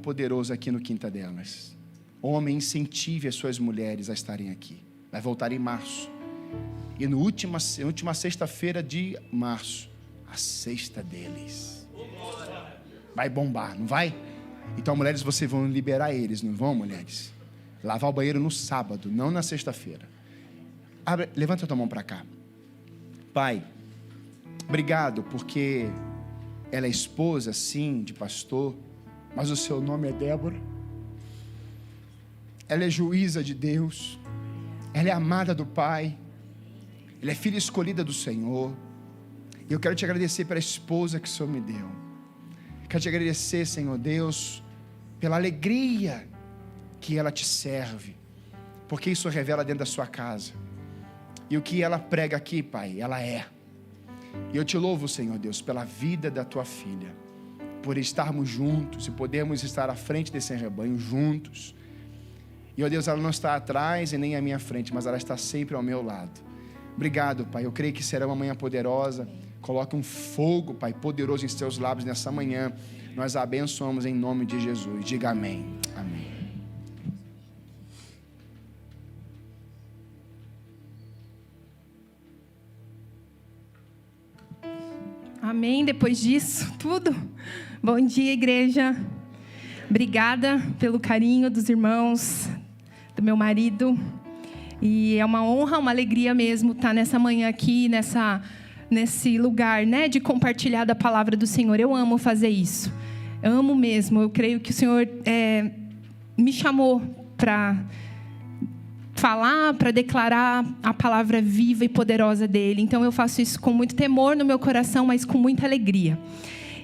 poderoso aqui no Quinta Delas. Homem, incentive as suas mulheres a estarem aqui. Vai voltar em março. E na última sexta-feira de março, a sexta deles. Vai bombar, não vai? Então, mulheres, vocês vão liberar eles, não vão, mulheres? Lavar o banheiro no sábado, não na sexta-feira. Levanta a tua mão para cá. Pai, obrigado, porque ela é esposa, sim, de pastor, mas o seu nome é Débora. Ela é juíza de Deus. Ela é amada do Pai. Ela é filha escolhida do Senhor. E eu quero te agradecer pela esposa que o Senhor me deu. Quero te agradecer, Senhor Deus, pela alegria que ela te serve, porque isso revela dentro da sua casa. E o que ela prega aqui, Pai, ela é. E eu te louvo, Senhor Deus, pela vida da tua filha, por estarmos juntos e podermos estar à frente desse rebanho juntos. E, ó Deus, ela não está atrás e nem à minha frente, mas ela está sempre ao meu lado. Obrigado, Pai. Eu creio que será uma manhã poderosa. Coloque um fogo, Pai, poderoso em seus lábios nessa manhã. Nós a abençoamos em nome de Jesus. Diga amém. Amém. Amém. Depois disso, tudo. Bom dia, igreja. Obrigada pelo carinho dos irmãos, do meu marido. E é uma honra, uma alegria mesmo estar nessa manhã aqui, nesse lugar, né, de compartilhar da palavra do Senhor. Eu amo fazer isso. Eu amo mesmo. Eu creio que o Senhor me chamou para falar, para declarar a palavra viva e poderosa dele. Então eu faço isso com muito temor no meu coração, mas com muita alegria.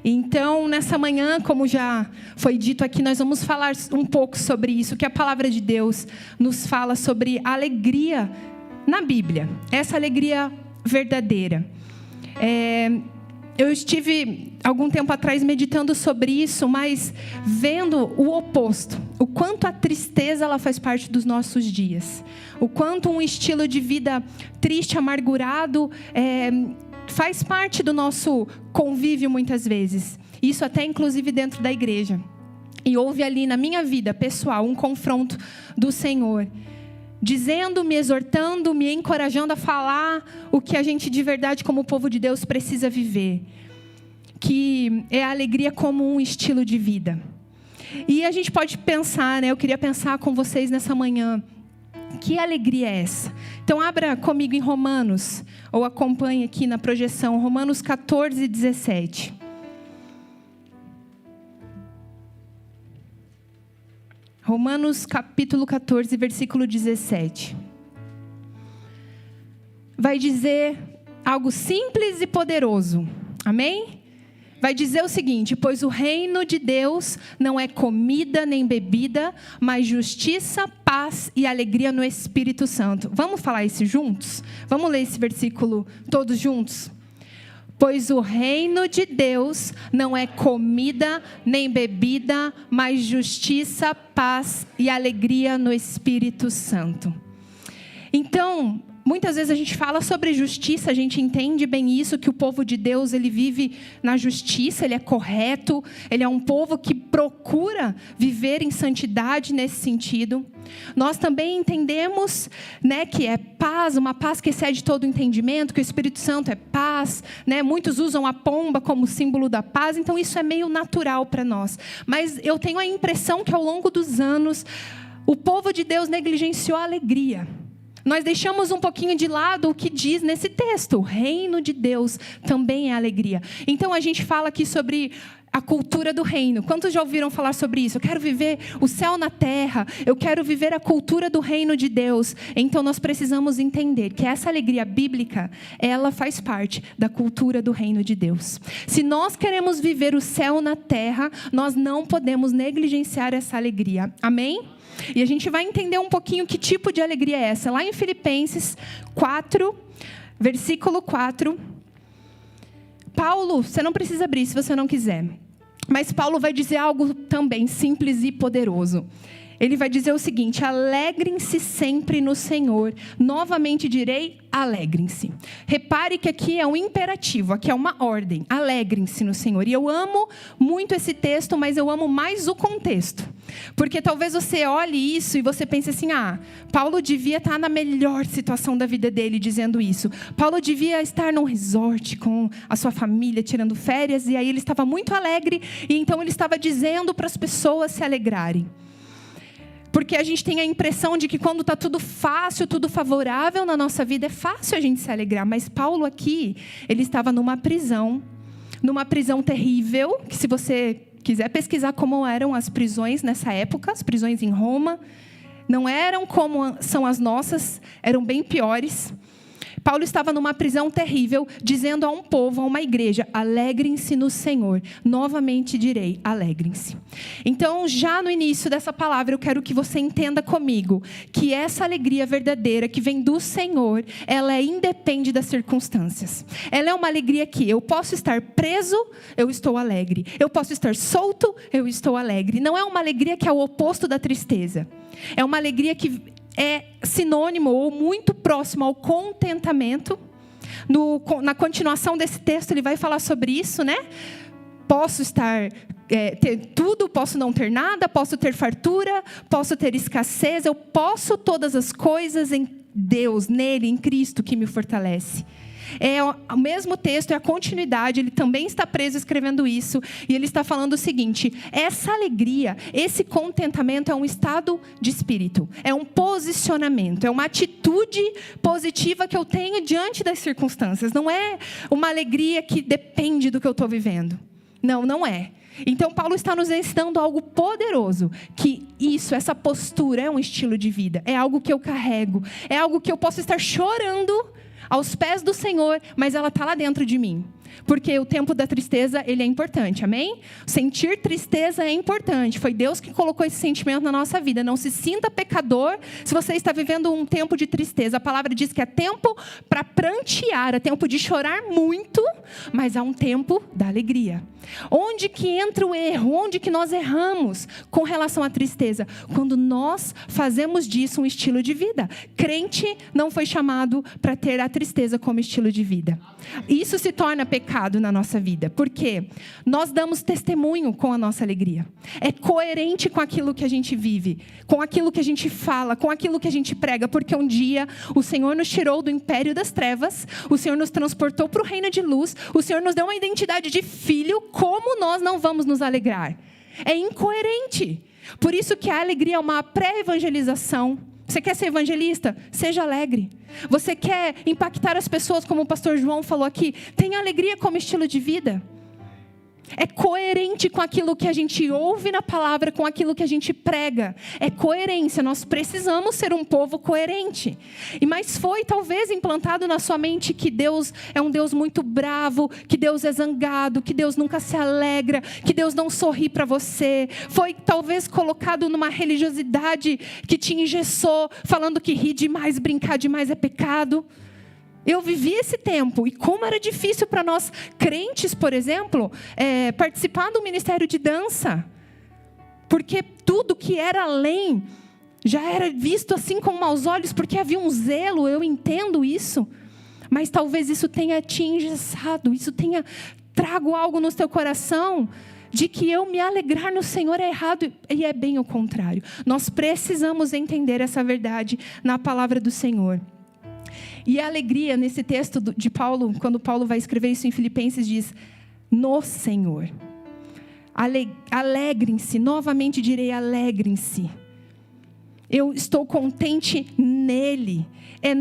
Então, nessa manhã, como já foi dito aqui, nós vamos falar um pouco sobre isso, que a palavra de Deus nos fala sobre a alegria na Bíblia, essa alegria verdadeira. Eu estive, algum tempo atrás, meditando sobre isso, mas vendo o oposto, o quanto a tristeza ela faz parte dos nossos dias, o quanto um estilo de vida triste, amargurado, faz parte do nosso convívio muitas vezes. Isso até inclusive dentro da igreja. E houve ali na minha vida pessoal um confronto do Senhor, dizendo, me exortando, me encorajando a falar o que a gente de verdade como povo de Deus precisa viver. Que é a alegria como um estilo de vida. E a gente pode pensar, né? Eu queria pensar com vocês nessa manhã. Que alegria é essa? Então, abra comigo em Romanos, ou acompanhe aqui na projeção, Romanos 14, 17. Romanos capítulo 14, versículo 17. Vai dizer algo simples e poderoso. Amém? Vai dizer o seguinte: pois o reino de Deus não é comida nem bebida, mas justiça, paz e alegria no Espírito Santo. Vamos falar isso juntos? Vamos ler esse versículo todos juntos? Pois o reino de Deus não é comida nem bebida, mas justiça, paz e alegria no Espírito Santo. Então, muitas vezes a gente fala sobre justiça, a gente entende bem isso, que o povo de Deus, ele vive na justiça, ele é correto, ele é um povo que procura viver em santidade nesse sentido. Nós também entendemos, né, que é paz, uma paz que excede todo o entendimento, que o Espírito Santo é paz, né? Muitos usam a pomba como símbolo da paz, então isso é meio natural para nós. Mas eu tenho a impressão que ao longo dos anos, o povo de Deus negligenciou a alegria. Nós deixamos um pouquinho de lado o que diz nesse texto. O reino de Deus também é alegria. Então a gente fala aqui sobre a cultura do reino. Quantos já ouviram falar sobre isso? Eu quero viver o céu na terra. Eu quero viver a cultura do reino de Deus. Então nós precisamos entender que essa alegria bíblica, ela faz parte da cultura do reino de Deus. Se nós queremos viver o céu na terra, nós não podemos negligenciar essa alegria. Amém? E a gente vai entender um pouquinho que tipo de alegria é essa. Lá em Filipenses 4, versículo 4. Paulo, você não precisa abrir se você não quiser. Mas Paulo vai dizer algo também simples e poderoso. ele vai dizer o seguinte: alegrem-se sempre no Senhor. Novamente direi, alegrem-se. Repare que aqui é um imperativo, aqui é uma ordem. Alegrem-se no Senhor. E eu amo muito esse texto, mas eu amo mais o contexto. Porque talvez você olhe isso e você pense assim: Paulo devia estar na melhor situação da vida dele dizendo isso. Paulo devia estar num resort com a sua família, tirando férias, e aí ele estava muito alegre, e então ele estava dizendo para as pessoas se alegrarem. Porque a gente tem a impressão de que quando está tudo fácil, tudo favorável na nossa vida, é fácil a gente se alegrar. Mas Paulo aqui, ele estava numa prisão terrível, que se você quiser pesquisar como eram as prisões nessa época, as prisões em Roma, não eram como são as nossas, eram bem piores. Paulo estava numa prisão terrível, dizendo a um povo, a uma igreja: alegrem-se no Senhor. Novamente direi, alegrem-se. Então, já no início dessa palavra, eu quero que você entenda comigo que essa alegria verdadeira que vem do Senhor, ela independe das circunstâncias. Ela é uma alegria que eu posso estar preso, eu estou alegre. Eu posso estar solto, eu estou alegre. Não é uma alegria que é o oposto da tristeza. É uma alegria que é sinônimo ou muito próximo ao contentamento. Na continuação desse texto, ele vai falar sobre isso, né? Posso ter tudo, posso não ter nada, posso ter fartura, posso ter escassez, eu posso todas as coisas em Deus, nele, em Cristo, que me fortalece. É o mesmo texto, é a continuidade, ele também está preso escrevendo isso, e ele está falando o seguinte: essa alegria, esse contentamento é um estado de espírito, é um posicionamento, é uma atitude positiva que eu tenho diante das circunstâncias, não é uma alegria que depende do que eu estou vivendo, não é. Então Paulo está nos ensinando algo poderoso, que essa postura é um estilo de vida, é algo que eu carrego, é algo que eu posso estar chorando aos pés do Senhor, mas ela está lá dentro de mim. Porque o tempo da tristeza, ele é importante, amém? Sentir tristeza é importante. Foi Deus que colocou esse sentimento na nossa vida. Não se sinta pecador se você está vivendo um tempo de tristeza. A palavra diz que é tempo para prantear, é tempo de chorar muito, mas há um tempo da alegria. Onde que entra o erro? Onde que nós erramos com relação à tristeza? Quando nós fazemos disso um estilo de vida. Crente não foi chamado para ter a tristeza como estilo de vida. Isso se torna pecado na nossa vida. Por quê? Nós damos testemunho com a nossa alegria. É coerente com aquilo que a gente vive, com aquilo que a gente fala, com aquilo que a gente prega. Porque um dia o Senhor nos tirou do império das trevas, o Senhor nos transportou para o reino de luz, o Senhor nos deu uma identidade de filho. Como nós não vamos nos alegrar? É incoerente. Por isso que a alegria é uma pré-evangelização. Você quer ser evangelista? Seja alegre. Você quer impactar as pessoas, como o pastor João falou aqui? Tenha alegria como estilo de vida. É coerente com aquilo que a gente ouve na palavra, com aquilo que a gente prega. É coerência. Nós precisamos ser um povo coerente. Mas foi talvez implantado na sua mente que Deus é um Deus muito bravo, que Deus é zangado, que Deus nunca se alegra, que Deus não sorri para você. Foi talvez colocado numa religiosidade que te engessou, falando que rir demais, brincar demais é pecado. Eu vivi esse tempo, e como era difícil para nós crentes, por exemplo, participar do ministério de dança. Porque tudo que era além já era visto assim com maus olhos, porque havia um zelo, eu entendo isso. Mas talvez isso tenha te engessado, isso tenha trago algo no teu coração, de que eu me alegrar no Senhor é errado, e é bem o contrário. Nós precisamos entender essa verdade na palavra do Senhor. E a alegria, nesse texto de Paulo, quando Paulo vai escrever isso em Filipenses, diz: no Senhor. Alegrem-se, novamente direi, alegrem-se. Eu estou contente nele. É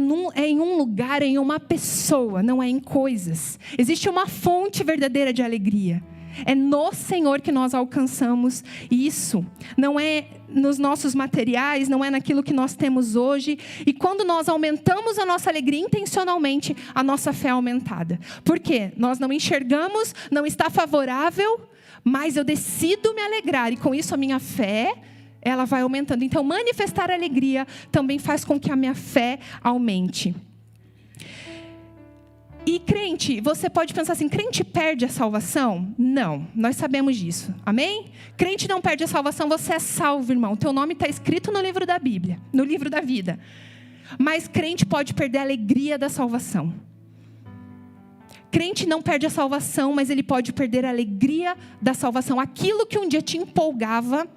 em um lugar, é em uma pessoa, não é em coisas. Existe uma fonte verdadeira de alegria. É no Senhor que nós alcançamos isso. Não é nos nossos materiais, não é naquilo que nós temos hoje. E quando nós aumentamos a nossa alegria intencionalmente, a nossa fé é aumentada. Por quê? Nós não enxergamos, não está favorável, mas eu decido me alegrar. E com isso a minha fé, ela vai aumentando. Então manifestar alegria também faz com que a minha fé aumente. E crente, você pode pensar assim, crente perde a salvação? Não, nós sabemos disso, amém? Crente não perde a salvação, você é salvo, irmão. Teu nome está escrito no livro da Bíblia, no livro da vida. Mas crente pode perder a alegria da salvação. Crente não perde a salvação, mas ele pode perder a alegria da salvação. Aquilo que um dia te empolgava,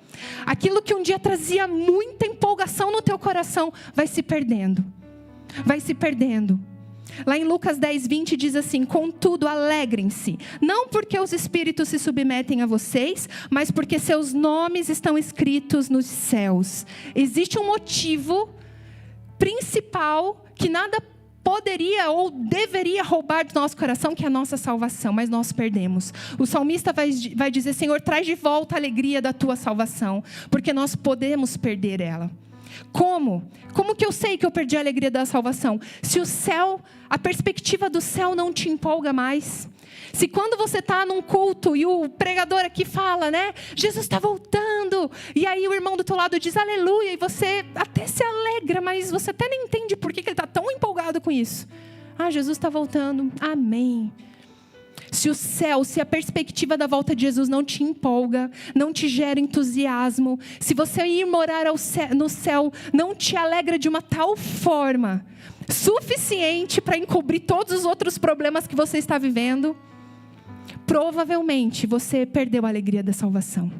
aquilo que um dia trazia muita empolgação no teu coração, vai se perdendo. Vai se perdendo. Lá em Lucas 10:20 diz assim: contudo, alegrem-se, não porque os espíritos se submetem a vocês, mas porque seus nomes estão escritos nos céus. Existe um motivo principal que nada poderia ou deveria roubar do nosso coração, que é a nossa salvação, mas nós perdemos. O salmista vai dizer: Senhor, traz de volta a alegria da tua salvação, porque nós podemos perder ela. Como? Como que eu sei que eu perdi a alegria da salvação? Se o céu, a perspectiva do céu não te empolga mais. Se quando você está num culto e o pregador aqui fala, né? Jesus está voltando. E aí o irmão do teu lado diz aleluia. E você até se alegra, mas você até nem entende por que ele está tão empolgado com isso. Ah, Jesus está voltando. Amém. Se o céu, se a perspectiva da volta de Jesus não te empolga, não te gera entusiasmo, se você ir morar no céu não te alegra de uma tal forma suficiente para encobrir todos os outros problemas que você está vivendo, provavelmente você perdeu a alegria da salvação.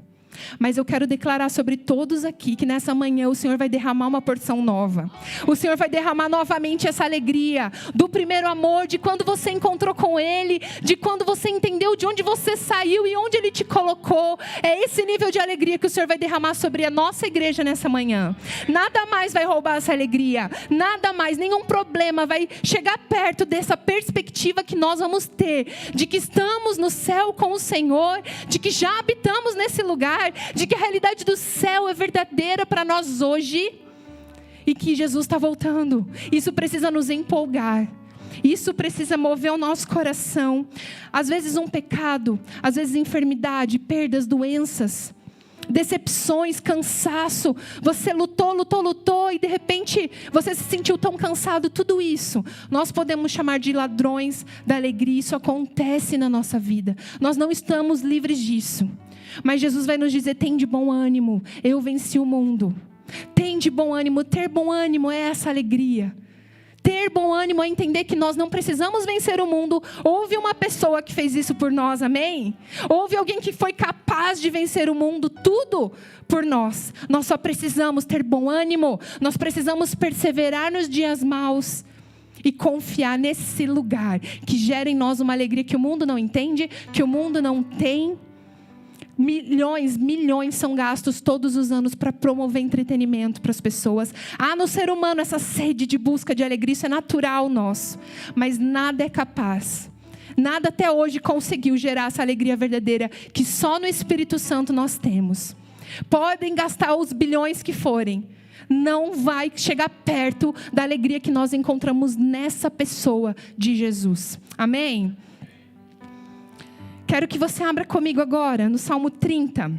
Mas eu quero declarar sobre todos aqui que nessa manhã o Senhor vai derramar uma porção nova. O Senhor vai derramar novamente essa alegria do primeiro amor, de quando você encontrou com Ele, de quando você entendeu de onde você saiu e onde Ele te colocou. É esse nível de alegria que o Senhor vai derramar sobre a nossa igreja nessa manhã. Nada mais vai roubar essa alegria, nada mais, nenhum problema vai chegar perto dessa perspectiva que nós vamos ter, de que estamos no céu com o Senhor, de que já habitamos nesse lugar, de que a realidade do céu é verdadeira para nós hoje e que Jesus está voltando. Isso precisa nos empolgar. Isso precisa mover o nosso coração. Às vezes um pecado, às vezes enfermidade, perdas, doenças, decepções, cansaço. Você lutou e de repente você se sentiu tão cansado. Tudo isso nós podemos chamar de ladrões da alegria. Isso acontece na nossa vida. Nós não estamos livres disso. Mas Jesus vai nos dizer: tem de bom ânimo, eu venci o mundo. Tem de bom ânimo, ter bom ânimo é essa alegria. Ter bom ânimo é entender que nós não precisamos vencer o mundo. Houve uma pessoa que fez isso por nós, amém? Houve alguém que foi capaz de vencer o mundo, tudo por nós. Nós só precisamos ter bom ânimo, nós precisamos perseverar nos dias maus e confiar nesse lugar que gera em nós uma alegria que o mundo não entende, que o mundo não tem. Milhões são gastos todos os anos para promover entretenimento para as pessoas. Há no ser humano essa sede de busca de alegria, isso é natural nosso. Mas nada é capaz, nada até hoje conseguiu gerar essa alegria verdadeira que só no Espírito Santo nós temos. Podem gastar os bilhões que forem, não vai chegar perto da alegria que nós encontramos nessa pessoa de Jesus. Amém? Quero que você abra comigo agora no Salmo 30.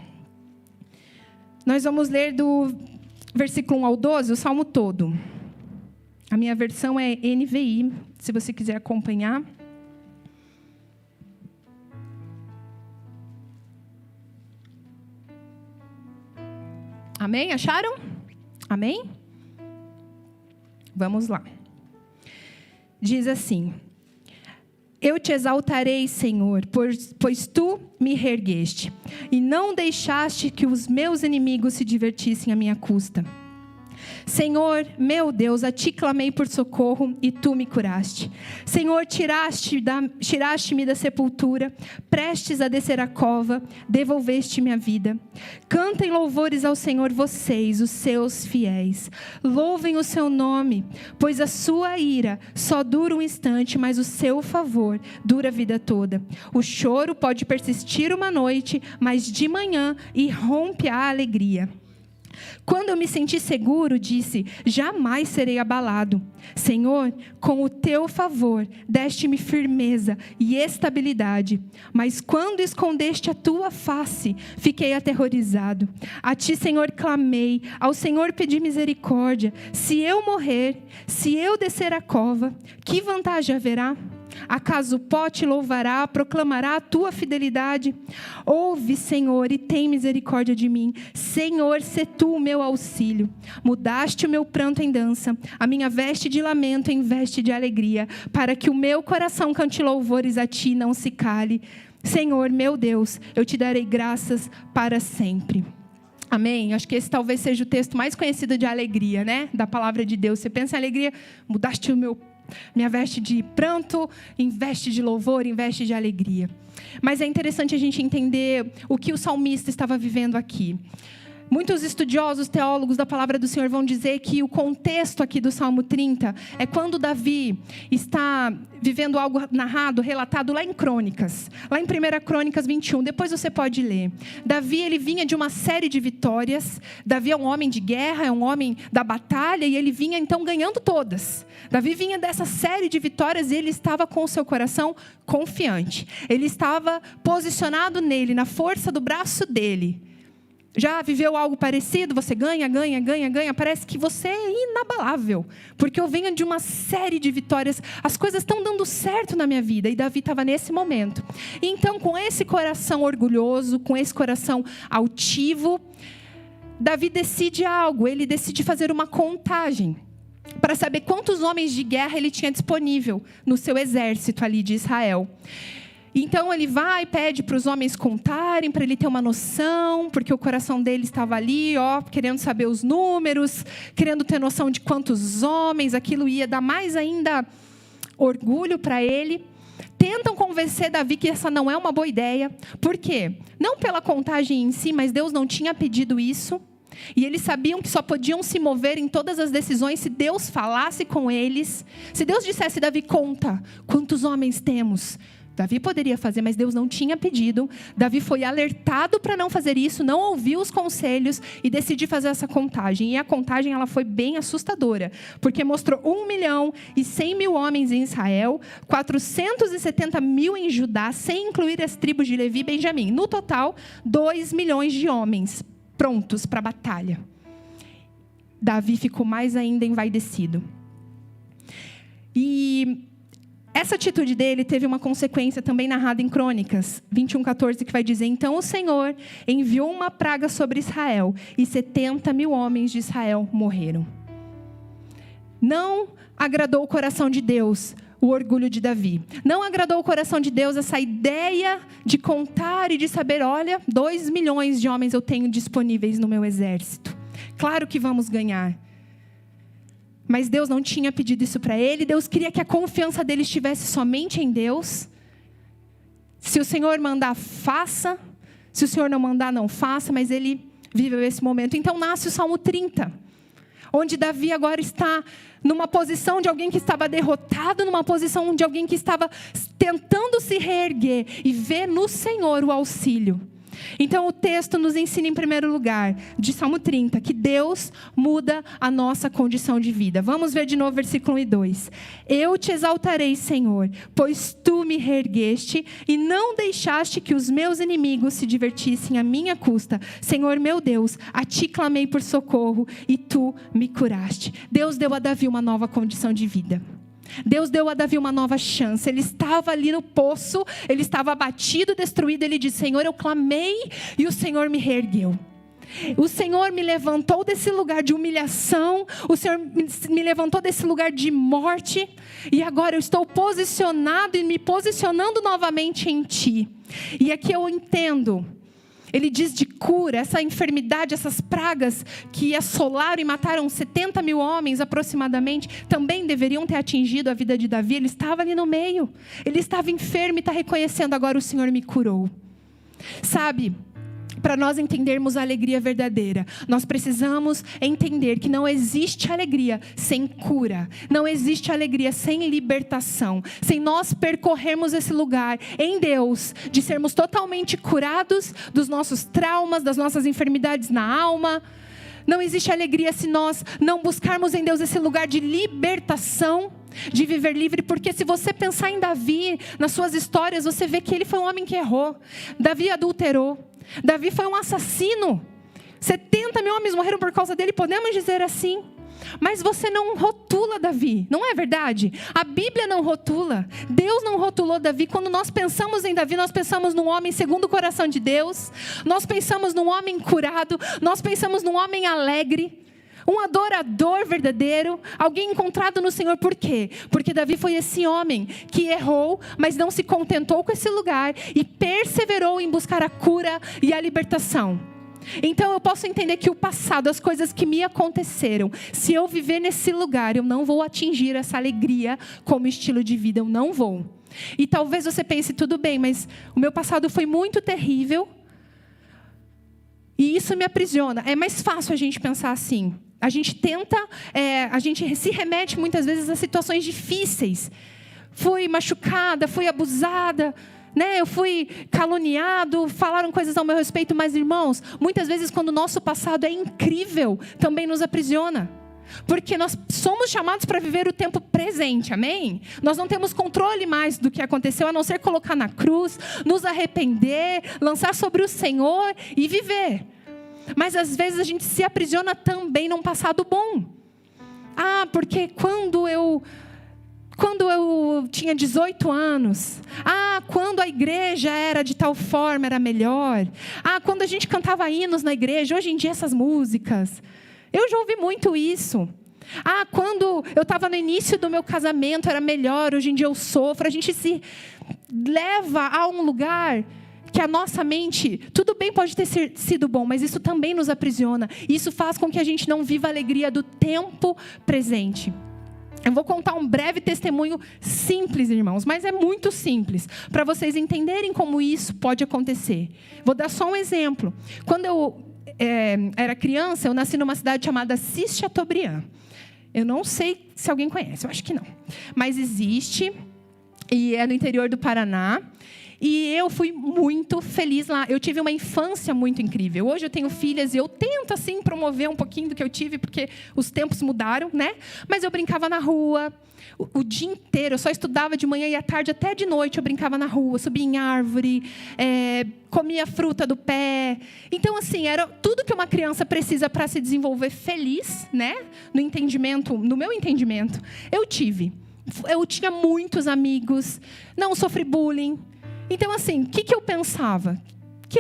Nós vamos ler do versículo 1 ao 12, o Salmo todo. A minha versão é NVI, se você quiser acompanhar. Amém? Acharam? Amém? Vamos lá. Diz assim: eu te exaltarei, Senhor, pois tu me reergueste, e não deixaste que os meus inimigos se divertissem à minha custa. Senhor, meu Deus, a ti clamei por socorro e tu me curaste. Senhor, tiraste-me da sepultura, prestes a descer a cova, devolveste-me a vida. Cantem louvores ao Senhor vocês, os seus fiéis. Louvem o seu nome, pois a sua ira só dura um instante, mas o seu favor dura a vida toda. O choro pode persistir uma noite, mas de manhã irrompe a alegria. Quando eu me senti seguro, disse: jamais serei abalado. Senhor, com o teu favor, deste-me firmeza e estabilidade. Mas quando escondeste a tua face, fiquei aterrorizado. A ti, Senhor, clamei, ao Senhor pedi misericórdia. Se eu morrer, se eu descer a cova, que vantagem haverá? Acaso o pó te louvará, proclamará a tua fidelidade? Ouve, Senhor, e tem misericórdia de mim. Senhor, sê tu o meu auxílio. Mudaste o meu pranto em dança, a minha veste de lamento em veste de alegria, para que o meu coração cante louvores a ti e não se cale. Senhor, meu Deus, eu te darei graças para sempre. Amém? Acho que esse talvez seja o texto mais conhecido de alegria, né? Da palavra de Deus. Você pensa em alegria, mudaste minha veste de pranto em veste de louvor, em veste de alegria. Mas é interessante a gente entender o que o salmista estava vivendo aqui. Muitos estudiosos, teólogos da palavra do Senhor vão dizer que o contexto aqui do Salmo 30 é quando Davi está vivendo algo narrado, relatado lá em Crônicas. Lá em 1 Crônicas 21, depois você pode ler. Davi, ele vinha de uma série de vitórias. Davi é um homem de guerra, é um homem da batalha, e ele vinha então ganhando todas. Davi vinha dessa série de vitórias e ele estava com o seu coração confiante. Ele estava posicionado nele, na força do braço dele. Já viveu algo parecido? Você ganha. Parece que você é inabalável. Porque eu venho de uma série de vitórias. As coisas estão dando certo na minha vida. E Davi estava nesse momento. E então, com esse coração orgulhoso, com esse coração altivo, Davi decide algo. Ele decide fazer uma contagem para saber quantos homens de guerra ele tinha disponível no seu exército ali de Israel. Então ele vai e pede para os homens contarem, para ele ter uma noção, porque o coração dele estava ali, querendo saber os números, querendo ter noção de quantos homens, aquilo ia dar mais ainda orgulho para ele. Tentam convencer Davi que essa não é uma boa ideia. Por quê? Não pela contagem em si, mas Deus não tinha pedido isso. E eles sabiam que só podiam se mover em todas as decisões se Deus falasse com eles. Se Deus dissesse, Davi, conta quantos homens temos. Davi poderia fazer, mas Deus não tinha pedido. Davi foi alertado para não fazer isso, não ouviu os conselhos e decidiu fazer essa contagem. E a contagem ela foi bem assustadora, porque mostrou 1.100.000 homens em Israel, 470.000 em Judá, sem incluir as tribos de Levi e Benjamim. No total, 2 milhões de homens prontos para a batalha. Davi ficou mais ainda envaidecido. E essa atitude dele teve uma consequência também narrada em Crônicas 21:14, que vai dizer: então o Senhor enviou uma praga sobre Israel e 70.000 homens de Israel morreram. Não agradou o coração de Deus o orgulho de Davi. Não agradou o coração de Deus essa ideia de contar e de saber, olha, 2 milhões de homens eu tenho disponíveis no meu exército. Claro que vamos ganhar. Mas Deus não tinha pedido isso para ele. Deus queria que a confiança dele estivesse somente em Deus. Se o Senhor mandar, faça. Se o Senhor não mandar, não faça. Mas ele viveu esse momento. Então nasce o Salmo 30. Onde Davi agora está numa posição de alguém que estava derrotado. Numa posição de alguém que estava tentando se reerguer. E ver no Senhor o auxílio. Então o texto nos ensina em primeiro lugar, de Salmo 30, que Deus muda a nossa condição de vida. Vamos ver de novo versículo 1 e 2. Eu te exaltarei, Senhor, pois tu me reergueste e não deixaste que os meus inimigos se divertissem à minha custa. Senhor meu Deus, a ti clamei por socorro e tu me curaste. Deus deu a Davi uma nova condição de vida. Deus deu a Davi uma nova chance. Ele estava ali no poço, ele estava abatido, destruído. Ele disse: Senhor, eu clamei e o Senhor me reergueu. O Senhor me levantou desse lugar de humilhação. O Senhor me levantou desse lugar de morte. E agora eu estou posicionado e me posicionando novamente em Ti. E aqui eu entendo. Ele diz de cura, essa enfermidade, essas pragas que assolaram e mataram 70.000 homens aproximadamente, também deveriam ter atingido a vida de Davi. Ele estava ali no meio, ele estava enfermo e está reconhecendo: agora o Senhor me curou. Sabe, para nós entendermos a alegria verdadeira, nós precisamos entender que não existe alegria sem cura. Não existe alegria sem libertação. Sem nós percorrermos esse lugar em Deus, de sermos totalmente curados dos nossos traumas, das nossas enfermidades na alma. Não existe alegria se nós não buscarmos em Deus esse lugar de libertação, de viver livre. Porque se você pensar em Davi, nas suas histórias, você vê que ele foi um homem que errou. Davi adulterou. Davi foi um assassino. 70.000 homens morreram por causa dele, podemos dizer assim. Mas você não rotula Davi, não é verdade? A Bíblia não rotula. Deus não rotulou Davi. Quando nós pensamos em Davi, nós pensamos num homem segundo o coração de Deus. Nós pensamos num homem curado. Nós pensamos num homem alegre. Um adorador verdadeiro. Alguém encontrado no Senhor. Por quê? Porque Davi foi esse homem que errou, mas não se contentou com esse lugar e perseverou em buscar a cura e a libertação. Então eu posso entender que o passado, as coisas que me aconteceram, se eu viver nesse lugar, eu não vou atingir essa alegria como estilo de vida, eu não vou. E talvez você pense, tudo bem, mas o meu passado foi muito terrível e isso me aprisiona. É mais fácil a gente pensar assim. A gente tenta, a gente se remete muitas vezes a situações difíceis. Fui machucada, fui abusada, né? Eu fui caluniado, falaram coisas ao meu respeito, mas irmãos, muitas vezes quando o nosso passado é incrível, também nos aprisiona. Porque nós somos chamados para viver o tempo presente, amém? Nós não temos controle mais do que aconteceu, a não ser colocar na cruz, nos arrepender, lançar sobre o Senhor e viver. Mas às vezes a gente se aprisiona também num passado bom. Porque quando eu tinha 18 anos. Quando a igreja era de tal forma, era melhor. Quando a gente cantava hinos na igreja. Hoje em dia, essas músicas. Eu já ouvi muito isso. Quando eu estava no início do meu casamento, era melhor. Hoje em dia eu sofro. A gente se leva a um lugar que a nossa mente, tudo bem, pode ter sido bom, mas isso também nos aprisiona. Isso faz com que a gente não viva a alegria do tempo presente. Eu vou contar um breve testemunho simples, irmãos, mas é muito simples, para vocês entenderem como isso pode acontecer. Vou dar só um exemplo. Quando eu era criança, eu nasci numa cidade chamada Assis Chateaubriand. Eu não sei se alguém conhece, eu acho que não. Mas existe, e é no interior do Paraná. E eu fui muito feliz lá. Eu tive uma infância muito incrível. Hoje eu tenho filhas e eu tento, assim, promover um pouquinho do que eu tive, porque os tempos mudaram, né? Mas eu brincava na rua o dia inteiro. Eu só estudava de manhã e à tarde, até de noite eu brincava na rua, subia em árvore, comia fruta do pé. Então, assim, era tudo que uma criança precisa para se desenvolver feliz, né? No meu entendimento, eu tive. Eu tinha muitos amigos, não sofri bullying. Então, assim, o que eu pensava? Que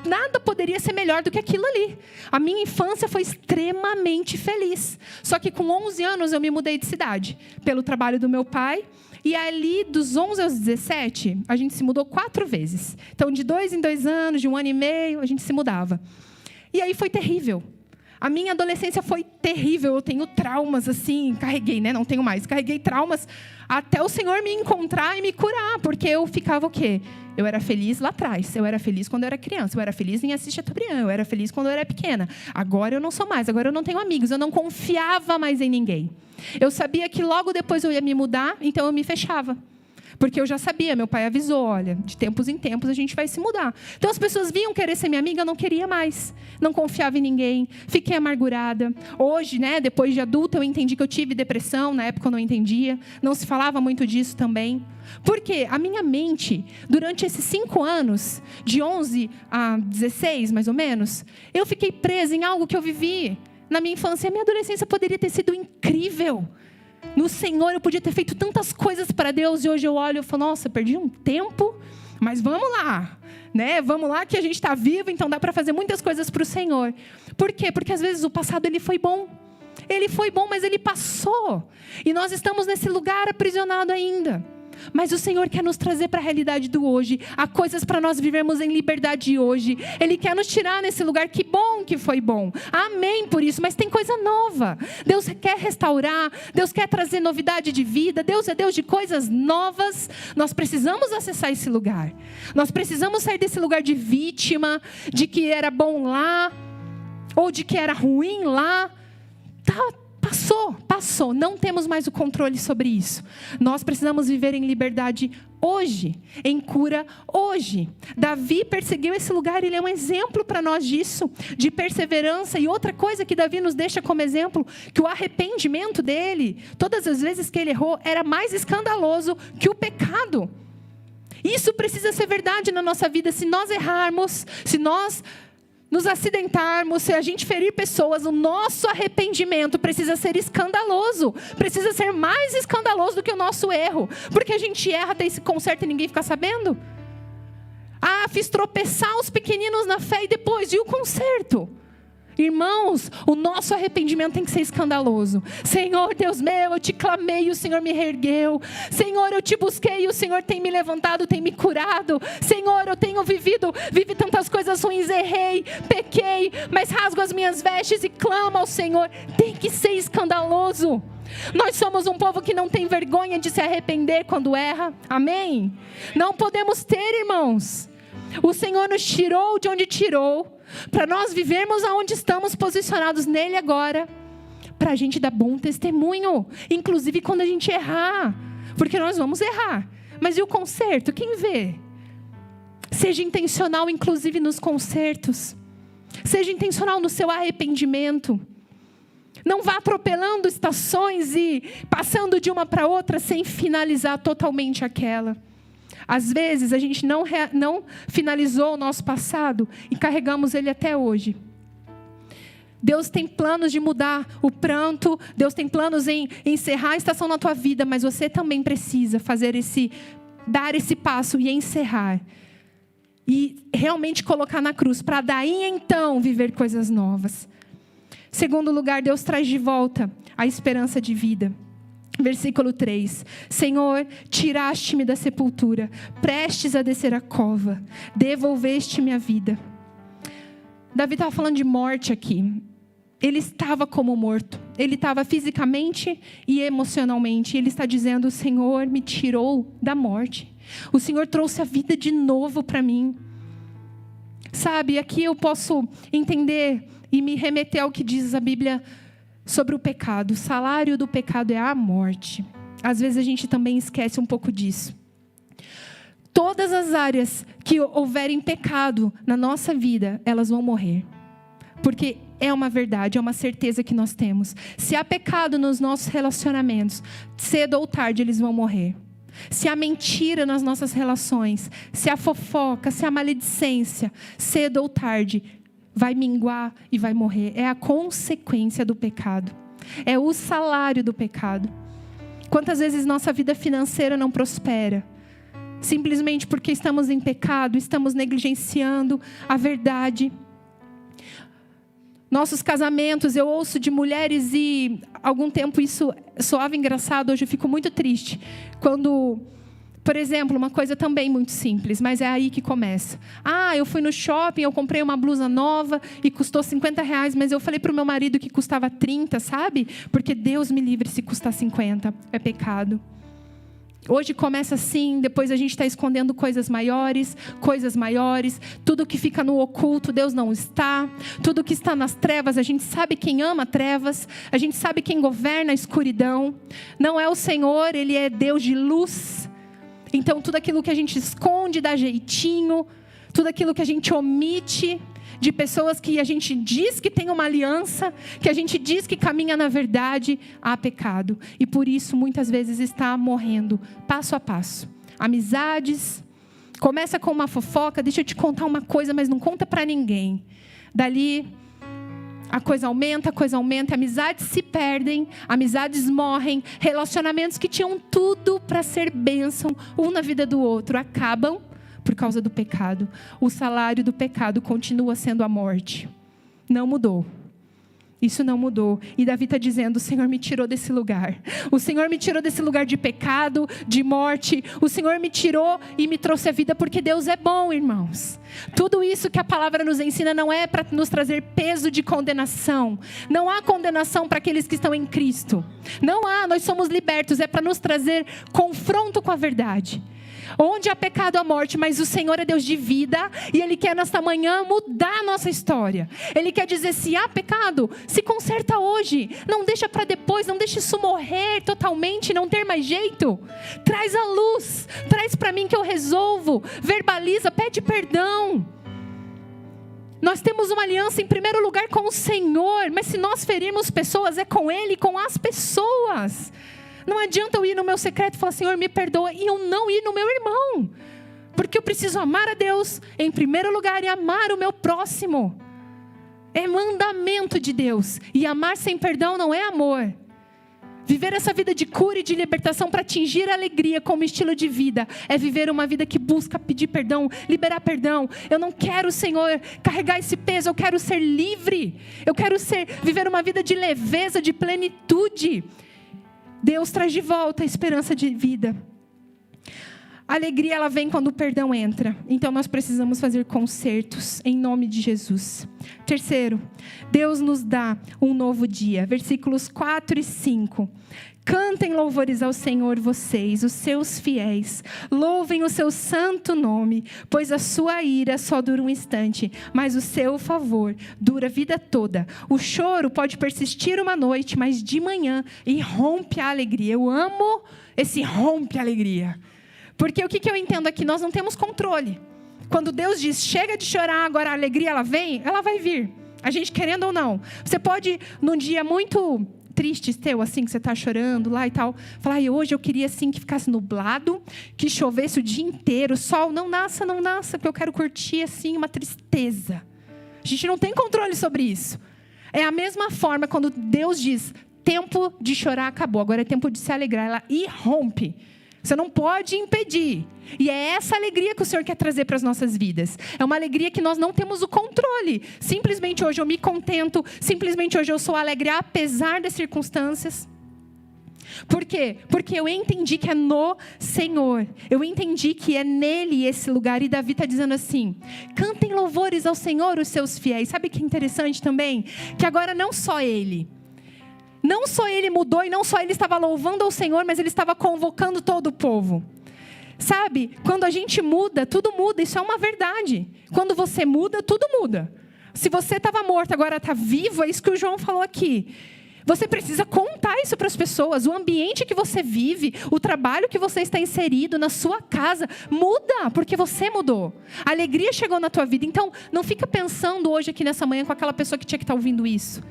nada poderia ser melhor do que aquilo ali. A minha infância foi extremamente feliz. Só que com 11 anos eu me mudei de cidade, pelo trabalho do meu pai. E ali, dos 11 aos 17, a gente se mudou 4 vezes. Então, de 2 em 2 anos, de 1 ano e meio, a gente se mudava. E aí foi terrível. A minha adolescência foi terrível. Eu tenho traumas, assim, carreguei, né? Não tenho mais. Carreguei traumas até o Senhor me encontrar e me curar. Porque eu ficava o quê? Eu era feliz lá atrás. Eu era feliz quando eu era criança. Eu era feliz em Assis Chateaubriand. Eu era feliz quando eu era pequena. Agora eu não sou mais. Agora eu não tenho amigos. Eu não confiava mais em ninguém. Eu sabia que logo depois eu ia me mudar, então eu me fechava. Porque eu já sabia, meu pai avisou, olha, de tempos em tempos a gente vai se mudar. Então as pessoas vinham querer ser minha amiga, eu não queria mais. Não confiava em ninguém, fiquei amargurada. Hoje, né, depois de adulta, eu entendi que eu tive depressão, na época eu não entendia. Não se falava muito disso também. Porque a minha mente, durante esses 5 anos, de 11 a 16 mais ou menos, eu fiquei presa em algo que eu vivi na minha infância. A minha adolescência poderia ter sido incrível. No Senhor eu podia ter feito tantas coisas para Deus. E hoje eu olho e falo, nossa, perdi um tempo. Mas vamos lá, né? Vamos lá que a gente está vivo. Então dá para fazer muitas coisas para o Senhor. Por quê? Porque às vezes o passado ele foi bom. Ele foi bom, mas ele passou. E nós estamos nesse lugar aprisionado ainda. Mas o Senhor quer nos trazer para a realidade do hoje. Há coisas para nós vivermos em liberdade hoje. Ele quer nos tirar nesse lugar. Que bom que foi bom. Amém por isso. Mas tem coisa nova. Deus quer restaurar. Deus quer trazer novidade de vida. Deus é Deus de coisas novas. Nós precisamos acessar esse lugar. Nós precisamos sair desse lugar de vítima. De que era bom lá. Ou de que era ruim lá. Passou. Não temos mais o controle sobre isso. Nós precisamos viver em liberdade hoje, em cura hoje. Davi perseguiu esse lugar, ele é um exemplo para nós disso, de perseverança. E outra coisa que Davi nos deixa como exemplo, que o arrependimento dele, todas as vezes que ele errou, era mais escandaloso que o pecado. Isso precisa ser verdade na nossa vida. Se nós errarmos, se nós nos acidentarmos, se a gente ferir pessoas, o nosso arrependimento precisa ser escandaloso. Precisa ser mais escandaloso do que o nosso erro. Porque a gente erra, até se conserta e ninguém fica sabendo. Fiz tropeçar os pequeninos na fé e depois, e o conserto? Irmãos, o nosso arrependimento tem que ser escandaloso. Senhor Deus meu, eu te clamei e o Senhor me reergueu. Senhor, eu te busquei e o Senhor tem me levantado, tem me curado. Senhor, eu tenho vivi tantas coisas ruins, errei, pequei, mas rasgo as minhas vestes e clamo ao Senhor. Tem que ser escandaloso. Nós somos um povo que não tem vergonha de se arrepender quando erra. Amém? Não podemos ter, irmãos. O Senhor nos tirou de onde tirou, para nós vivermos aonde estamos posicionados nele agora, para a gente dar bom testemunho, inclusive quando a gente errar, porque nós vamos errar, mas e o conserto? Quem vê? Seja intencional, inclusive nos consertos, seja intencional no seu arrependimento, não vá atropelando estações e passando de uma para outra sem finalizar totalmente aquela. Às vezes a gente não finalizou o nosso passado e carregamos ele até hoje. Deus tem planos de mudar o pranto, Deus tem planos em encerrar a estação na tua vida, mas você também precisa dar esse passo e encerrar. E realmente colocar na cruz, para daí então viver coisas novas. Segundo lugar, Deus traz de volta a esperança de vida. Versículo 3. Senhor, tiraste-me da sepultura, prestes a descer a cova, devolveste-me a vida. Davi estava falando de morte aqui. Ele estava como morto. Ele estava fisicamente e emocionalmente. Ele está dizendo, o Senhor me tirou da morte. O Senhor trouxe a vida de novo para mim. Sabe, aqui eu posso entender e me remeter ao que diz a Bíblia sobre o pecado. O salário do pecado é a morte. Às vezes a gente também esquece um pouco disso. Todas as áreas que houverem pecado na nossa vida, elas vão morrer. Porque é uma verdade, é uma certeza que nós temos. Se há pecado nos nossos relacionamentos, cedo ou tarde eles vão morrer. Se há mentira nas nossas relações, se há fofoca, se há maledicência, cedo ou tarde vai minguar e vai morrer. É a consequência do pecado. É o salário do pecado. Quantas vezes nossa vida financeira não prospera? Simplesmente porque estamos em pecado, estamos negligenciando a verdade. Nossos casamentos, eu ouço de mulheres e há algum tempo isso soava engraçado, hoje eu fico muito triste. Quando, por exemplo, uma coisa também muito simples, mas é aí que começa. Eu fui no shopping, eu comprei uma blusa nova e custou R$50, mas eu falei para o meu marido que custava 30, sabe? Porque Deus me livre se custar 50, é pecado. Hoje começa assim, depois a gente está escondendo coisas maiores, tudo que fica no oculto, Deus não está, tudo que está nas trevas, a gente sabe quem ama trevas, a gente sabe quem governa a escuridão, não é o Senhor, Ele é Deus de luz. Então tudo aquilo que a gente esconde dá jeitinho, tudo aquilo que a gente omite, de pessoas que a gente diz que tem uma aliança, que a gente diz que caminha na verdade, há pecado. E por isso muitas vezes está morrendo, passo a passo. Amizades, começa com uma fofoca, deixa eu te contar uma coisa, mas não conta para ninguém. Dali, a coisa aumenta, amizades se perdem, amizades morrem, relacionamentos que tinham tudo para ser bênção, um na vida do outro, acabam por causa do pecado. O salário do pecado continua sendo a morte. Não mudou. Isso não mudou. E Davi está dizendo, o Senhor me tirou desse lugar. O Senhor me tirou desse lugar de pecado, de morte. O Senhor me tirou e me trouxe a vida, porque Deus é bom, irmãos. Tudo isso que a palavra nos ensina não é para nos trazer peso de condenação. Não há condenação para aqueles que estão em Cristo. Não há, nós somos libertos. É para nos trazer confronto com a verdade. Onde há pecado, há morte, mas o Senhor é Deus de vida e Ele quer nesta manhã mudar a nossa história. Ele quer dizer, se há pecado, se conserta hoje, não deixa para depois, não deixa isso morrer totalmente, não ter mais jeito. Traz a luz, traz para mim que eu resolvo, verbaliza, pede perdão. Nós temos uma aliança em primeiro lugar com o Senhor, mas se nós ferirmos pessoas, é com Ele, com as pessoas. Não adianta eu ir no meu secreto e falar, Senhor, me perdoa, e eu não ir no meu irmão. Porque eu preciso amar a Deus em primeiro lugar e amar o meu próximo. É mandamento de Deus. E amar sem perdão não é amor. Viver essa vida de cura e de libertação para atingir a alegria como estilo de vida é viver uma vida que busca pedir perdão, liberar perdão. Eu não quero, Senhor, carregar esse peso, eu quero ser livre. Eu quero viver uma vida de leveza, de plenitude. Deus traz de volta a esperança de vida. A alegria, ela vem quando o perdão entra. Então nós precisamos fazer concertos em nome de Jesus. Terceiro, Deus nos dá um novo dia. Versículos 4 e 5. Cantem louvores ao Senhor vocês, os seus fiéis. Louvem o seu santo nome, pois a sua ira só dura um instante, mas o seu favor dura a vida toda. O choro pode persistir uma noite, mas de manhã irrompe a alegria. Eu amo esse rompe a alegria. Porque o que eu entendo aqui? Nós não temos controle. Quando Deus diz, chega de chorar, agora a alegria ela vem, ela vai vir. A gente querendo ou não. Você pode, num dia muito triste teu, assim, que você está chorando lá e tal, falar, hoje eu queria assim que ficasse nublado, que chovesse o dia inteiro, o sol não nasça, porque eu quero curtir assim uma tristeza. A gente não tem controle sobre isso. É a mesma forma quando Deus diz, tempo de chorar acabou, agora é tempo de se alegrar, ela irrompe. Você não pode impedir. E é essa alegria que o Senhor quer trazer para as nossas vidas. É uma alegria que nós não temos o controle. Simplesmente hoje eu me contento. Simplesmente hoje eu sou alegre apesar das circunstâncias. Por quê? Porque eu entendi que é no Senhor. Eu entendi que é nele esse lugar. E Davi está dizendo assim, cantem louvores ao Senhor os seus fiéis. Sabe o que é interessante também? Que agora não só ele mudou e não só ele estava louvando ao Senhor, mas ele estava convocando todo o povo. Sabe, quando a gente muda, tudo muda, isso é uma verdade. Quando você muda, tudo muda. Se você estava morto, agora está vivo, é isso que o João falou aqui. Você precisa contar isso para as pessoas. O ambiente que você vive, o trabalho que você está inserido, na sua casa, muda, porque você mudou. A alegria chegou na tua vida. Então, não fica pensando hoje aqui nessa manhã com aquela pessoa que tinha que estar ouvindo isso.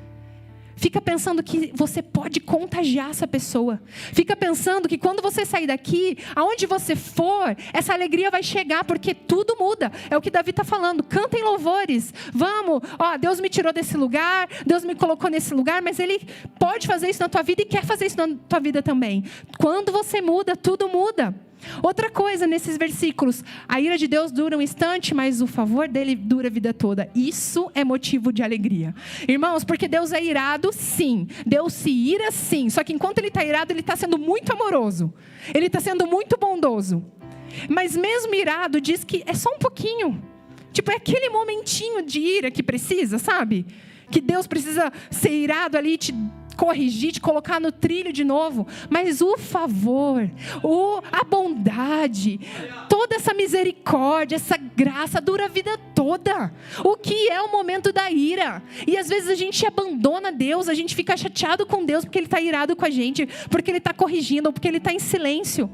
Fica pensando que você pode contagiar essa pessoa. Fica pensando que quando você sair daqui, aonde você for, essa alegria vai chegar, porque tudo muda. É o que Davi está falando. Cantem louvores. Vamos. Deus me tirou desse lugar, Deus me colocou nesse lugar, mas Ele pode fazer isso na tua vida e quer fazer isso na tua vida também. Quando você muda, tudo muda. Outra coisa nesses versículos, a ira de Deus dura um instante, mas o favor dele dura a vida toda. Isso é motivo de alegria. Irmãos, porque Deus é irado, sim. Deus se ira, sim. Só que enquanto ele está irado, ele está sendo muito amoroso. Ele está sendo muito bondoso. Mas mesmo irado, diz que é só um pouquinho. Tipo, é aquele momentinho de ira que precisa, sabe? Que Deus precisa ser irado ali e te corrigir, te colocar no trilho de novo. Mas o favor, a bondade, toda essa misericórdia, essa graça dura a vida toda. O que é o momento da ira? E às vezes a gente abandona Deus, a gente fica chateado com Deus porque Ele está irado com a gente, porque Ele está corrigindo, ou porque Ele está em silêncio.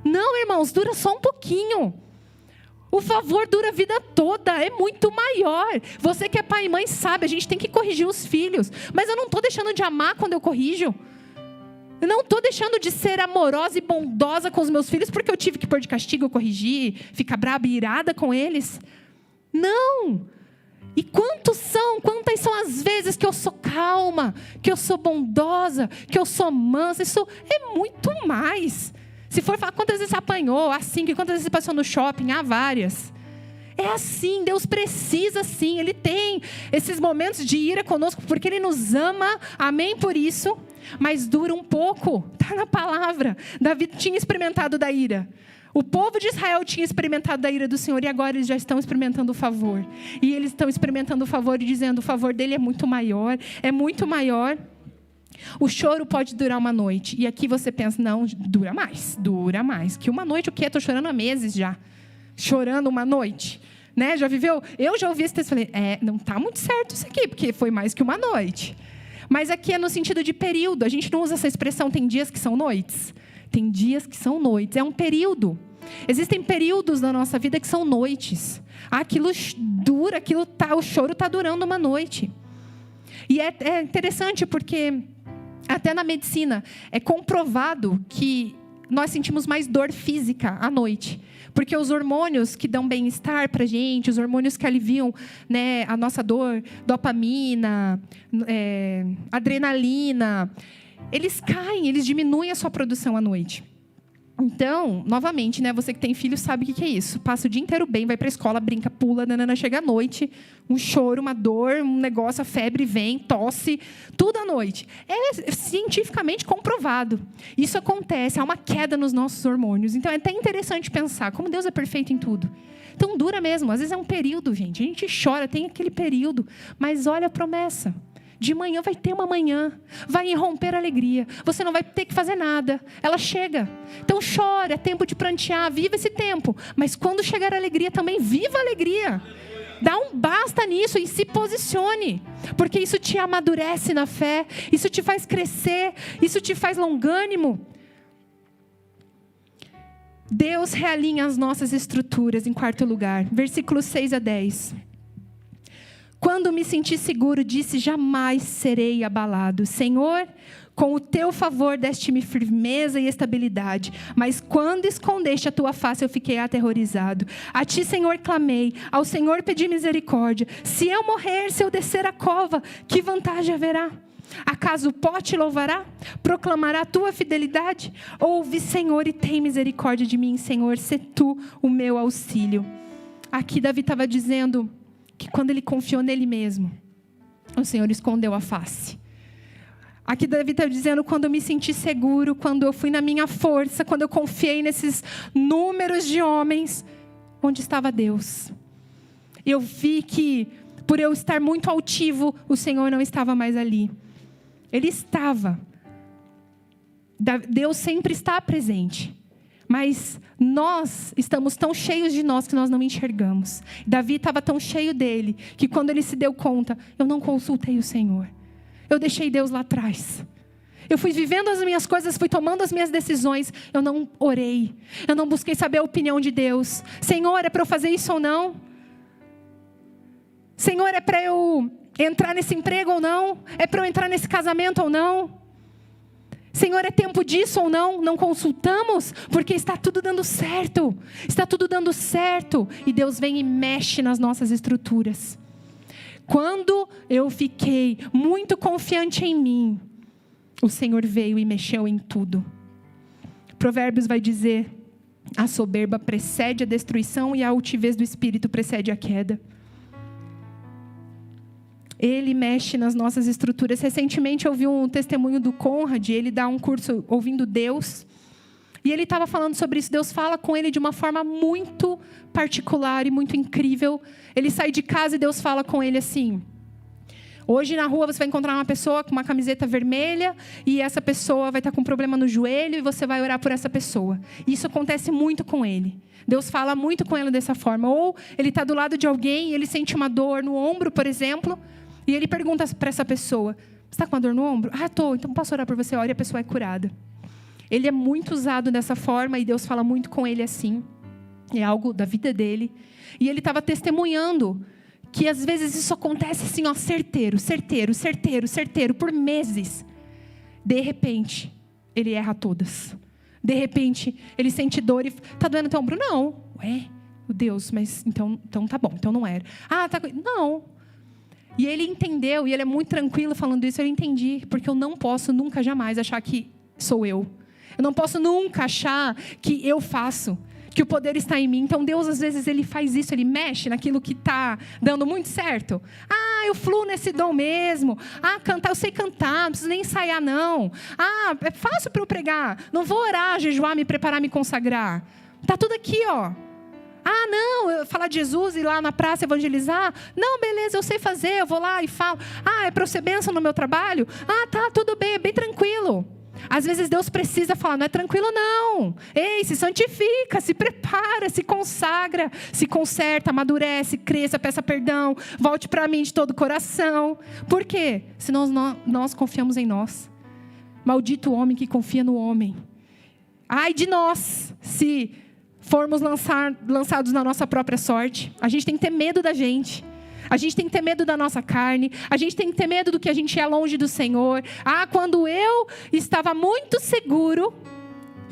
Não, irmãos, dura só um pouquinho. O favor dura a vida toda, é muito maior. Você que é pai e mãe sabe, a gente tem que corrigir os filhos. Mas eu não estou deixando de amar quando eu corrijo. Eu não estou deixando de ser amorosa e bondosa com os meus filhos porque eu tive que pôr de castigo, eu corrigi, ficar braba e irada com eles. Não. E quantas são as vezes que eu sou calma, que eu sou bondosa, que eu sou mansa? Isso é muito mais. Se for falar quantas vezes você apanhou, assim, quantas vezes você passou no shopping, há várias. É assim, Deus precisa sim, Ele tem esses momentos de ira conosco, porque Ele nos ama, amém por isso, mas dura um pouco, está na palavra. Davi tinha experimentado da ira. O povo de Israel tinha experimentado da ira do Senhor, e agora eles já estão experimentando o favor. E eles estão experimentando o favor e dizendo, o favor dele é muito maior, é muito maior. O choro pode durar uma noite. E aqui você pensa, não, dura mais. Que uma noite o quê? Estou chorando há meses já. Chorando uma noite. Né? Já viveu? Eu já ouvi esse texto e falei, não está muito certo isso aqui, porque foi mais que uma noite. Mas aqui é no sentido de período. A gente não usa essa expressão, tem dias que são noites. Tem dias que são noites. É um período. Existem períodos na nossa vida que são noites. Aquilo dura, o choro está durando uma noite. E é interessante porque até na medicina é comprovado que nós sentimos mais dor física à noite. Porque os hormônios que dão bem-estar para a gente, os hormônios que aliviam, né, a nossa dor, dopamina, adrenalina, eles caem, eles diminuem a sua produção à noite. Então, novamente, né, você que tem filho sabe o que é isso. Passa o dia inteiro bem, vai para a escola, brinca, pula, nanana, chega à noite, um choro, uma dor, um negócio, a febre vem, tosse, tudo à noite. É cientificamente comprovado. Isso acontece, há uma queda nos nossos hormônios. Então, é até interessante pensar como Deus é perfeito em tudo. Então, dura mesmo. Às vezes é um período, gente. A gente chora, tem aquele período. Mas olha a promessa. De manhã vai ter uma manhã, vai irromper a alegria. Você não vai ter que fazer nada. Ela chega. Então chora, é tempo de prantear, viva esse tempo. Mas quando chegar a alegria também, viva a alegria. Dá um basta nisso e se posicione. Porque isso te amadurece na fé, isso te faz crescer, isso te faz longânimo. Deus realinha as nossas estruturas, em quarto lugar. Versículos 6 a 10. Quando me senti seguro, disse, jamais serei abalado. Senhor, com o teu favor deste-me firmeza e estabilidade. Mas quando escondeste a tua face, eu fiquei aterrorizado. A ti, Senhor, clamei. Ao Senhor pedi misericórdia. Se eu morrer, se eu descer a cova, que vantagem haverá? Acaso o pó te louvará? Proclamará a tua fidelidade? Ouve, Senhor, e tem misericórdia de mim, Senhor. Sê tu o meu auxílio. Aqui Davi estava dizendo que quando ele confiou nele mesmo, o Senhor escondeu a face. Aqui Davi está dizendo, quando eu me senti seguro, quando eu fui na minha força, quando eu confiei nesses números de homens, onde estava Deus? Eu vi que, por eu estar muito altivo, o Senhor não estava mais ali. Ele estava. Deus sempre está presente. Mas nós estamos tão cheios de nós que nós não enxergamos. Davi estava tão cheio dele, que quando ele se deu conta, eu não consultei o Senhor. Eu deixei Deus lá atrás. Eu fui vivendo as minhas coisas, fui tomando as minhas decisões. Eu não orei. Eu não busquei saber a opinião de Deus. Senhor, é para eu fazer isso ou não? Senhor, é para eu entrar nesse emprego ou não? É para eu entrar nesse casamento ou não? Senhor, é tempo disso ou não? Não consultamos, porque está tudo dando certo. Está tudo dando certo. E Deus vem e mexe nas nossas estruturas. Quando eu fiquei muito confiante em mim, o Senhor veio e mexeu em tudo. Provérbios vai dizer, a soberba precede a destruição e a altivez do espírito precede a queda. Ele mexe nas nossas estruturas. Recentemente eu vi um testemunho do Conrad, ele dá um curso ouvindo Deus. E ele estava falando sobre isso. Deus fala com ele de uma forma muito particular e muito incrível. Ele sai de casa e Deus fala com ele assim: hoje na rua você vai encontrar uma pessoa com uma camiseta vermelha e essa pessoa vai estar com um problema no joelho e você vai orar por essa pessoa. Isso acontece muito com ele. Deus fala muito com ele dessa forma. Ou ele está do lado de alguém e ele sente uma dor no ombro, por exemplo, e ele pergunta para essa pessoa: você está com uma dor no ombro? Ah, estou. Então posso orar por você? Ora, e a pessoa é curada. Ele é muito usado dessa forma e Deus fala muito com ele assim. É algo da vida dele. E ele estava testemunhando que às vezes isso acontece assim, ó, certeiro, por meses. De repente, ele erra todas. De repente, ele sente dor e... Tá doendo teu ombro? Não. Ué, Deus, mas então tá bom, então não era. Ah, tá... Não. E ele entendeu, e ele é muito tranquilo falando isso, eu entendi, porque eu não posso nunca, jamais achar que sou eu. Eu não posso nunca achar que eu faço, que o poder está em mim. Então Deus, às vezes, ele faz isso, ele mexe naquilo que está dando muito certo. Ah, eu fluo nesse dom mesmo. Ah, cantar, eu sei cantar, não preciso nem ensaiar, não. Ah, é fácil para eu pregar. Não vou orar, jejuar, me preparar, me consagrar. Está tudo aqui, ó. Ah, não, eu falar de Jesus e ir lá na praça evangelizar? Não, beleza, eu sei fazer, eu vou lá e falo. Ah, é para eu ser bênção no meu trabalho? Ah, tá, tudo bem, é bem tranquilo. Às vezes Deus precisa falar, não é tranquilo não. Ei, se santifica, se prepara, se consagra, se conserta, amadurece, cresça, peça perdão, volte para mim de todo o coração. Por quê? Se nós confiamos em nós. Maldito o homem que confia no homem. Ai de nós, se formos lançados na nossa própria sorte. A gente tem que ter medo da gente. A gente tem que ter medo da nossa carne. A gente tem que ter medo do que a gente é longe do Senhor. Ah, quando eu estava muito seguro,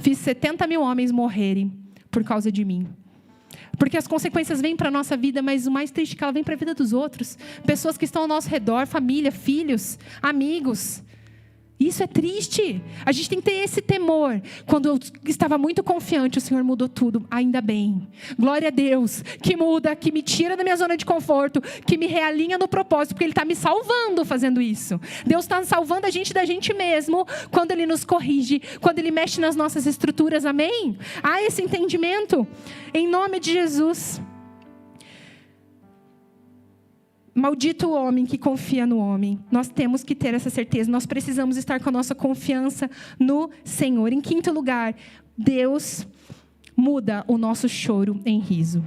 fiz 70 mil homens morrerem por causa de mim. Porque as consequências vêm para a nossa vida, mas o mais triste é que ela vem para a vida dos outros. Pessoas que estão ao nosso redor, família, filhos, amigos. Isso é triste. A gente tem que ter esse temor. Quando eu estava muito confiante, o Senhor mudou tudo. Ainda bem. Glória a Deus. Que muda, que me tira da minha zona de conforto, que me realinha no propósito, porque Ele está me salvando fazendo isso. Deus está salvando a gente da gente mesmo, quando Ele nos corrige, quando Ele mexe nas nossas estruturas. Amém? Há esse entendimento. Em nome de Jesus. Maldito o homem que confia no homem. Nós temos que ter essa certeza. Nós precisamos estar com a nossa confiança no Senhor. Em quinto lugar, Deus muda o nosso choro em riso.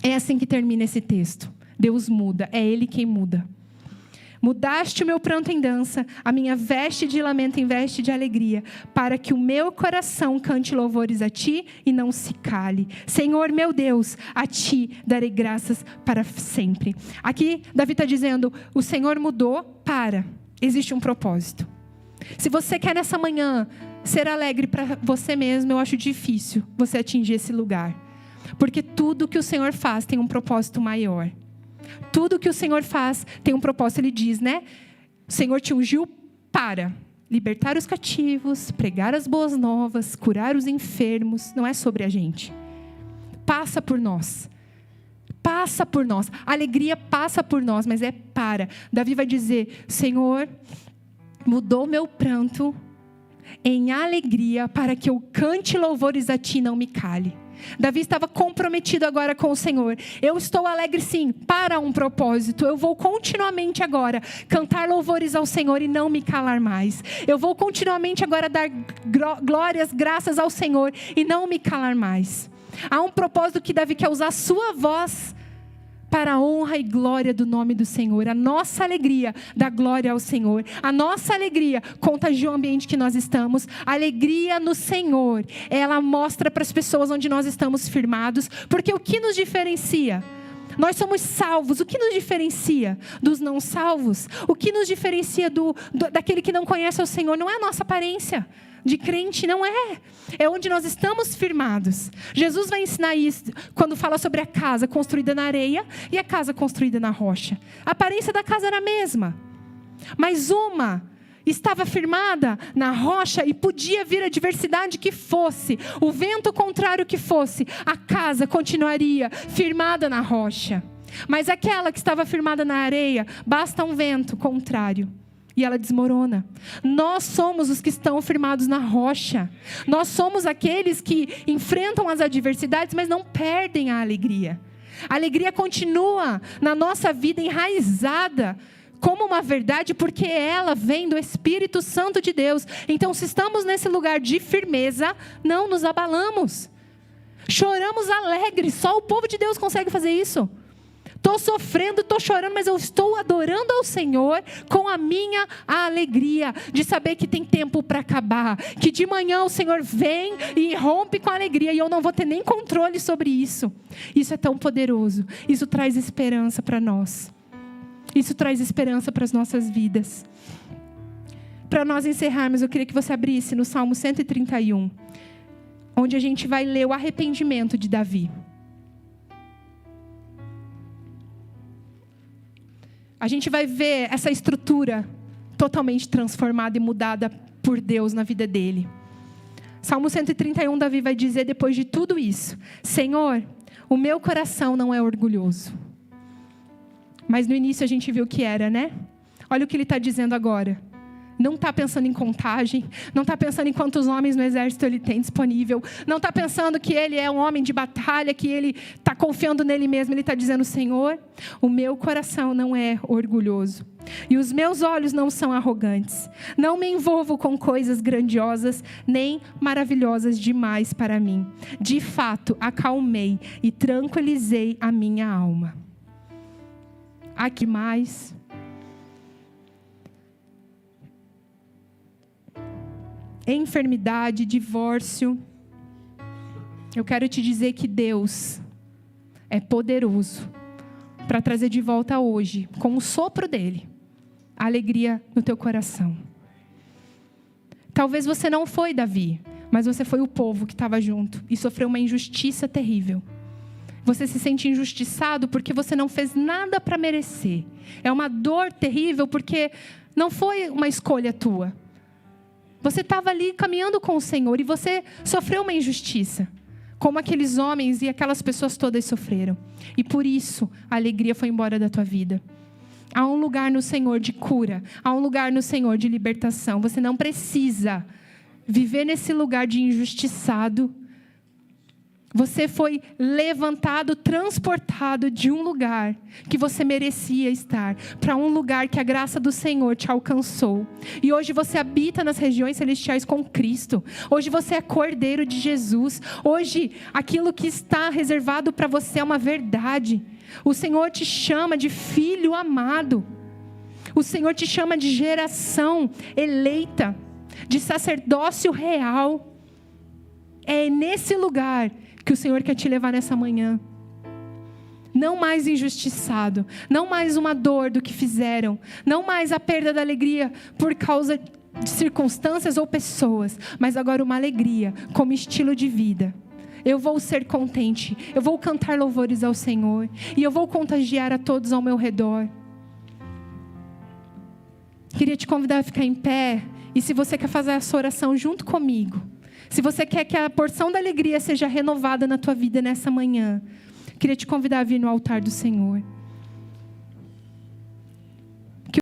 É assim que termina esse texto. Deus muda, é Ele quem muda. Mudaste o meu pranto em dança, a minha veste de lamento em veste de alegria, para que o meu coração cante louvores a Ti e não se cale. Senhor meu Deus, a Ti darei graças para sempre. Aqui Davi está dizendo, o Senhor mudou existe um propósito. Se você quer nessa manhã ser alegre para você mesmo, eu acho difícil você atingir esse lugar. Porque tudo que o Senhor faz tem um propósito maior. Tudo que o Senhor faz tem um propósito. Ele diz, né? O Senhor te ungiu para libertar os cativos, pregar as boas novas, curar os enfermos. Não é sobre a gente. Passa por nós. Passa por nós. A alegria passa por nós, mas é para. Davi vai dizer, Senhor, mudou meu pranto em alegria para que eu cante louvores a Ti e não me cale. Davi estava comprometido agora com o Senhor. Eu estou alegre sim, para um propósito. Eu vou continuamente agora cantar louvores ao Senhor e não me calar mais. Eu vou continuamente agora dar glórias, graças ao Senhor e não me calar mais. Há um propósito que Davi quer usar a sua voz para a honra e glória do nome do Senhor. A nossa alegria dá glória ao Senhor. A nossa alegria contagia o ambiente que nós estamos. A alegria no Senhor, ela mostra para as pessoas onde nós estamos firmados. Porque o que nos diferencia? Nós somos salvos. O que nos diferencia dos não salvos? O que nos diferencia daquele que não conhece o Senhor? Não é a nossa aparência de crente, não é. É onde nós estamos firmados. Jesus vai ensinar isso quando fala sobre a casa construída na areia e a casa construída na rocha. A aparência da casa era a mesma, mas uma estava firmada na rocha e podia vir a adversidade que fosse, o vento contrário que fosse, a casa continuaria firmada na rocha. Mas aquela que estava firmada na areia, basta um vento contrário e ela desmorona. Nós somos os que estão firmados na rocha. Nós somos aqueles que enfrentam as adversidades, mas não perdem a alegria. A alegria continua na nossa vida enraizada como uma verdade, porque ela vem do Espírito Santo de Deus. Então, se estamos nesse lugar de firmeza, não nos abalamos. Choramos alegres. Só o povo de Deus consegue fazer isso. Estou sofrendo, estou chorando, mas eu estou adorando ao Senhor com a minha alegria de saber que tem tempo para acabar, que de manhã o Senhor vem e rompe com a alegria e eu não vou ter nem controle sobre isso. Isso é tão poderoso, isso traz esperança para nós, isso traz esperança para as nossas vidas. Para nós encerrarmos, eu queria que você abrisse no Salmo 131, onde a gente vai ler o arrependimento de Davi. A gente vai ver essa estrutura totalmente transformada e mudada por Deus na vida dele. Salmo 131, Davi vai dizer depois de tudo isso: Senhor, o meu coração não é orgulhoso. Mas no início a gente viu que era, né? Olha o que ele está dizendo agora. Não está pensando em contagem, não está pensando em quantos homens no exército ele tem disponível, não está pensando que ele é um homem de batalha, que ele está confiando nele mesmo. Ele está dizendo: Senhor, o meu coração não é orgulhoso e os meus olhos não são arrogantes. Não me envolvo com coisas grandiosas nem maravilhosas demais para mim. De fato, acalmei e tranquilizei a minha alma. Aqui mais. Enfermidade, divórcio. Eu quero te dizer que Deus é poderoso para trazer de volta hoje, com o sopro dele, a alegria no teu coração. Talvez você não foi Davi, mas você foi o povo que estava junto e sofreu uma injustiça terrível. Você se sente injustiçado porque você não fez nada para merecer. É uma dor terrível porque não foi uma escolha tua. Você estava ali caminhando com o Senhor e você sofreu uma injustiça, como aqueles homens e aquelas pessoas todas sofreram. E por isso a alegria foi embora da tua vida. Há um lugar no Senhor de cura, há um lugar no Senhor de libertação. Você não precisa viver nesse lugar de injustiçado. Você foi levantado, transportado de um lugar que você merecia estar, para um lugar que a graça do Senhor te alcançou. E hoje você habita nas regiões celestiais com Cristo. Hoje você é cordeiro de Jesus. Hoje aquilo que está reservado para você é uma verdade. O Senhor te chama de filho amado. O Senhor te chama de geração eleita, de sacerdócio real. É nesse lugar que o Senhor quer te levar nessa manhã. Não mais injustiçado, não mais uma dor do que fizeram, não mais a perda da alegria por causa de circunstâncias ou pessoas, mas agora uma alegria como estilo de vida. Eu vou ser contente, eu vou cantar louvores ao Senhor e eu vou contagiar a todos ao meu redor. Queria te convidar a ficar em pé, e se você quer fazer essa oração junto comigo, se você quer que a porção da alegria seja renovada na tua vida nessa manhã, queria te convidar a vir no altar do Senhor.